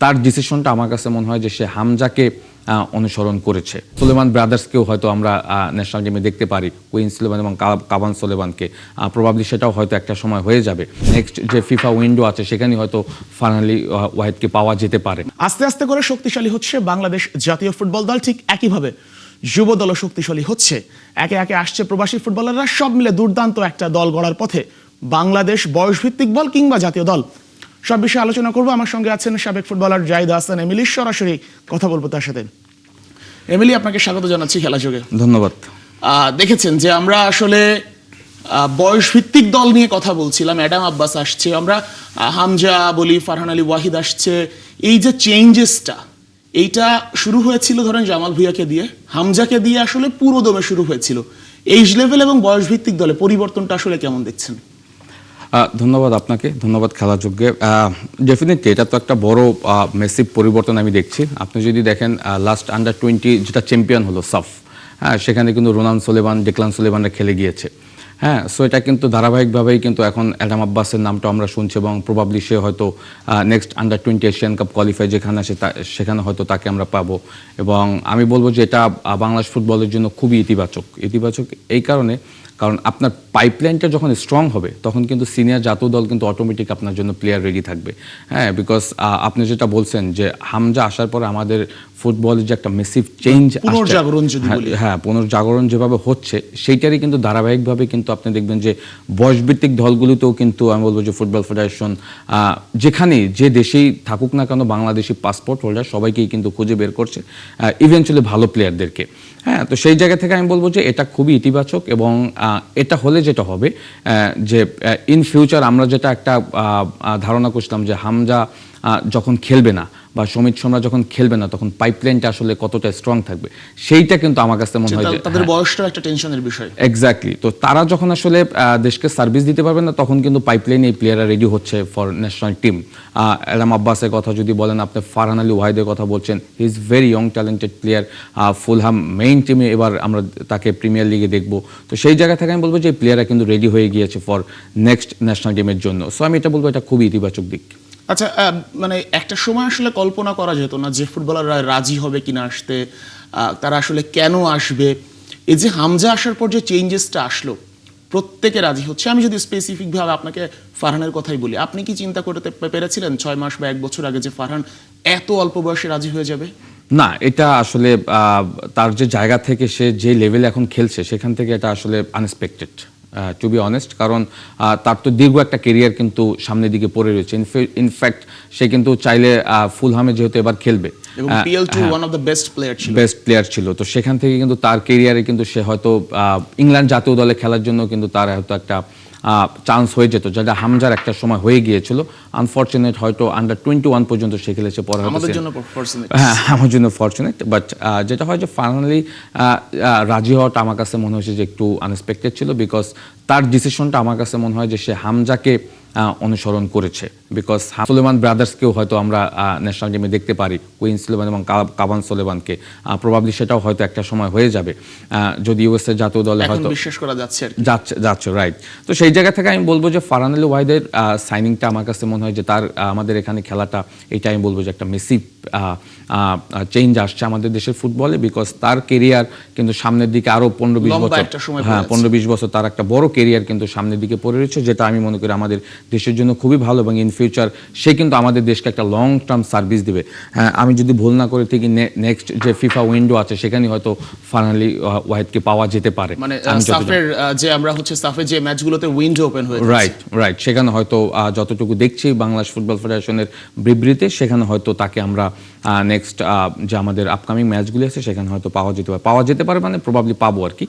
তার ডিসিশনটা আমার কাছে মনে হয় যে সে হামজাকে অনুসরণ করেছে। সুলেমান ব্রাদার্সকেও হয়তো আমরা ন্যাশনাল টিমে দেখতে পারি, কুইন সুলেমান এবং কাবান সুলেমানকে। প্রবাবলি সেটাও হয়তো একটা সময় হয়ে যাবে। নেক্সট যে ফিফা উইন্ডো আছে সেখানে হয়তো ফাইনালি ওয়াহিদকে পাওয়া যেতে পারে। আস্তে আস্তে করে শক্তিশালী হচ্ছে বাংলাদেশ জাতীয় ফুটবল দল, ঠিক একইভাবে যুব দলও শক্তিশালী হচ্ছে। একে একে আসছে প্রবাসী ফুটবলাররা, সব মিলে দুর্দান্ত একটা দল গড়ার পথে বাংলাদেশ বয়সভিত্তিক বল কিংবা জাতীয় দল, সব বিষয়ে আলোচনা করবো। আমার সঙ্গে আছেন সাবেক ফুটবলার জাহিদ হাসান এমিলি, সরাসরি কথা বলবো তার সাথে। এমিলি, আপনাকে স্বাগত জানাচ্ছি খেলা যোগে। ধন্যবাদ। দেখেছেন যে আমরা আসলে বয়সভিত্তিক দল নিয়ে কথা বলছিলাম, অ্যাডাম আব্বাস আসছে, আমরা হামজা বলি, ফারহান আলী ওয়াহিদ আসছে। এই যে চেঞ্জেসটা, এইটা শুরু হয়েছিল ধরেন জামাল ভুঁইয়াকে দিয়ে, হামজাকে দিয়ে আসলে পুরো দমে শুরু হয়েছিল। এইজ লেভেল এবং বয়সভিত্তিক দলে পরিবর্তনটা আসলে কেমন দেখছেন? ধন্যবাদ আপনাকে, ধন্যবাদ খেলাযোগ্যে। ডেফিনেটলি এটা তো একটা বড় মেসিভ পরিবর্তন আমি দেখছি। আপনি যদি দেখেন লাস্ট আন্ডার-20 যেটা চ্যাম্পিয়ন হলো সাফ, হ্যাঁ, সেখানে কিন্তু রোনান সুলেমান, ডেকলান সুলেমানরা খেলে গিয়েছে। হ্যাঁ, সো এটা কিন্তু ধারাবাহিকভাবেই কিন্তু এখন অ্যাডাম আব্বাসের নামটা আমরা শুনছি এবং প্রবাবলি সে হয়তো next under-20 Asian cup qualify যেখানে আসে সেখানে হয়তো তাকে আমরা পাবো। এবং আমি বলবো যে এটা বাংলাদেশ ফুটবলের জন্য খুবই ইতিবাচক এই কারণ আপনার পাইপলাইনটা যখন স্ট্রং হবে তখন কিন্তু সিনিয়র জাতীয় দল কিন্তু অটোমেটিক আপনার জন্য প্লেয়ার রেডি থাকবে। হ্যাঁ, বিকজ আপনি যেটা বলছেন যে হামজা আসার পরে আমাদের ফুটবলের যে একটা মেসিভ চেঞ্জ, পুনর্জাগরণ যেভাবে হচ্ছে সেইটারই কিন্তু ধারাবাহিকভাবে কিন্তু আপনি দেখবেন যে বয়সভিত্তিক দলগুলোতেও কিন্তু আমি বলবো যে ফুটবল ফেডারেশন যেখানেই যে দেশেই থাকুক না কেন বাংলাদেশি পাসপোর্ট হোল্ডার সবাইকেই কিন্তু খুঁজে বের করছে ইভেনচুয়ালি ভালো প্লেয়ারদেরকে। হ্যাঁ, তো সেই জায়গা থেকে আমি বলবো যে এটা খুবই ইতিবাচক এবং এটা হলে যেটা হবে যে ইন ফিউচার আমরা যেটা একটা ধারণা করছিলাম যে হামজা যখন খেলবে না বা সমিত সোমরা যখন খেলবে না তখন পাইপলাইনটা আসলে কতটা স্ট্রং থাকবে সেইটা কিন্তু আমার কাছে মনে হয় যে তাদের বয়সটা একটা টেনশনের বিষয়। এক্স্যাক্টলি। তো তারা যখন আসলে দেশকে সার্ভিস দিতে পারবে না তখন কিন্তু পাইপলাইনে এই প্লেয়াররা রেডি হচ্ছে ফর ন্যাশনাল টিম। অ্যাডাম আব্বাসের কথা যদি বলেন, আপনি ফারহান আলী ওয়াহিদের কথা বলছেন, he is very young talented player. Fulham main টিমে এবার আমরা তাকে প্রিমিয়ার লিগে দেখবো। তো সেই জায়গা থেকে আমি বলবো যে এই প্লেয়াররা কিন্তু রেডি হয়ে গিয়েছে ফর নেক্সট ন্যাশনাল টিমের জন্য। সো আমি এটা বলবো এটা খুবই ইতিবাচক দিক। আচ্ছা, মানে একটা সময় আসলে কল্পনা করা যেত না যে ফুটবলাররা রাজি হবে কিনা আসতে, তারা আসলে কেন আসবে। এই যে হামজা আসার পর যে চেঞ্জেসটা আসলো, প্রত্যেকে রাজি হচ্ছে। আমি যদি স্পেসিফিকভাবে আপনাকে ফারহানের কথাই বলি, আপনি কি চিন্তা করতে পেরেছিলেন 6 মাস বা 1 বছর আগে যে ফারহান এত অল্প বয়সে রাজি হয়ে যাবে? না, এটা আসলে তার যে জায়গা থেকে সে যে লেভেলে এখন খেলছে সেখান থেকে এটা আসলে আনএক্সপেক্টেড, টু বি অনেস্ট। কারণ তার তো দীর্ঘ একটা কেরিয়ার কিন্তু সামনের দিকে পড়ে রয়েছে। ইনফ্যাক্ট সে কিন্তু চাইলে ফুলহামে যেহেতু এবার খেলবে, বেস্ট প্লেয়ার ছিল, তো সেখান থেকে কিন্তু তার কেরিয়ারে কিন্তু সে হয়তো ইংল্যান্ড জাতীয় দলে খেলার জন্য কিন্তু তার হয়তো একটা চান্স হয়ে যেত, যেটা হামজার একটা সময় হয়ে গিয়েছিল। আনফরচুনেট হয়তো আন্ডার-21 পর্যন্ত সে খেলেছে, পরে আমার জন্য ফরচুনেট। বাট যেটা হয় যে ফাইনালি রাজি হওয়াটা আমার কাছে মনে হয়েছে যে একটু আনএক্সপেক্টেড ছিল, বিকজ তার ডিসিশনটা আমার কাছে মনে হয় যে সে হামজাকে অনুসরণ করেছে। বিকজ সুলেমান ব্রাদার্সকেও হয়তো আমরা ন্যাশনাল টিমে দেখতে পারি, কুইন সুলেমান এবং কাবান সুলেমানকে। প্রবাবলি সেটাও হয়তো একটা সময় হয়ে যাবে যদি ইউএসএ জাতীয় দলে হয়তো বিশ্বাস করা যাচ্ছে রাইট। তো সেই জায়গা থেকে আমি বলবো যে ফারহান আলী ওয়াহিদের সাইনিংটা আমার কাছে মনে হয় যে তার আমাদের এখানে খেলাটা, এইটা আমি বলবো যে একটা মেসিভ চেঞ্জ আসছে আমাদের দেশের ফুটবলে। বিকজ তার কেরিয়ার কিন্তু সামনের দিকে আরো 15-20 বছর তার একটা বড় কেরিয়ার কিন্তু সামনের দিকে পড়ে রয়েছে, যেটা আমি মনে করি আমাদের দেশের জন্য খুবই ভালো এবং ইন ফিউচার সে কিন্তু আমাদের দেশকে একটা লং টার্ম সার্ভিস দিবে। হ্যাঁ, আমি যদি ভুল না করে থাকি নেক্সট যে ফিফা উইন্ডো আছে সেখানে হয়তো ফারহান আলী ওয়াহিদকে পাওয়া যেতে পারে। মানে সাফের যে আমরা সাফের যে ম্যাচগুলোতে উইন্ডো ওপেন হয়ে রাইট সেখানে হয়তো যতটুকু দেখছি বাংলাদেশ ফুটবল ফেডারেশনের বিবৃতি, সেখানে হয়তো তাকে আমরা নেক্সট যে আমাদের আপকামিং ম্যাচগুলি আছে সেখানে হয়তো পাওয়া যেতে পারে মানে প্রবাবলি পাবো আর কি।